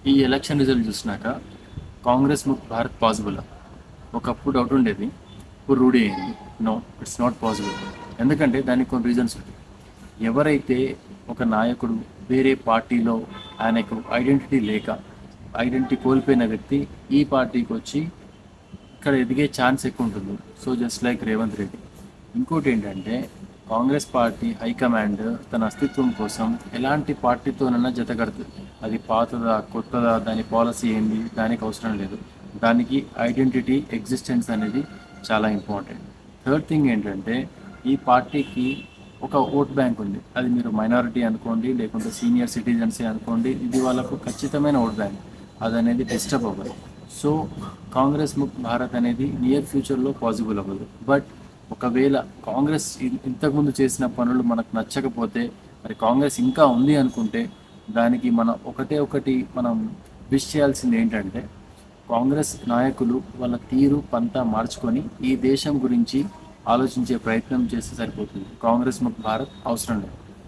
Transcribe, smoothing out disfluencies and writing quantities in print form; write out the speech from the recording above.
ఈ election result చూసినాక కాంగ్రెస్ ముక్త్ భారత్ పాసిబుల్ ఒకప్పుడు డౌట్ ఉండేది, ఇప్పుడు రూఢీ అయింది. No, it's not possible. ఎందుకంటే దానికి కొన్ని రీజన్స్ ఉంటాయి. ఎవరైతే ఒక నాయకుడు వేరే పార్టీలో ఆయనకు ఐడెంటిటీ లేక ఐడెంటిటీ కోల్పోయిన వ్యక్తి ఈ పార్టీకి వచ్చి ఇక్కడ ఎదిగే ఛాన్స్ ఎక్కువ ఉంటుంది. So just like Revanth Reddy. ఇంకోటి ఏంటంటే కాంగ్రెస్ పార్టీ హైకమాండ్ తన అస్తిత్వం కోసం ఎలాంటి పార్టీతోనైనా జతకడుతుంది. అది పాతదా కొత్తదా దాని పాలసీ ఏంది దానికి అవసరం లేదు. దానికి ఐడెంటిటీ ఎగ్జిస్టెన్స్ అనేది చాలా ఇంపార్టెంట్. థర్డ్ థింగ్ ఏంటంటే ఈ పార్టీకి ఒక ఓట్ బ్యాంక్ ఉంది. అది మీరు మైనారిటీ అనుకోండి, లేకుంటే సీనియర్ సిటిజన్సే అనుకోండి, ఇది వాళ్ళకు ఖచ్చితమైన ఓట్ బ్యాంక్. అది అనేది డిస్టర్బ్ అవ్వదు. సో కాంగ్రెస్ ముక్త్ భారత్ అనేది నియర్ ఫ్యూచర్లో పాసిబుల్ అవ్వదు. బట్ ఒకవేళ కాంగ్రెస్ ఇంతకుముందు చేసిన పనులు మనకు నచ్చకపోతే, మరి కాంగ్రెస్ ఇంకా ఉంది అనుకుంటే, దానికి మనం విష్ చేయాల్సింది ఏంటంటే కాంగ్రెస్ నాయకులు వాళ్ళ తీరు పంత మార్చుకొని ఈ దేశం గురించి ఆలోచించే ప్రయత్నం చేస్తే సరిపోతుంది. కాంగ్రెస్ ముక్త్ భారత్ అవసరం లేదు.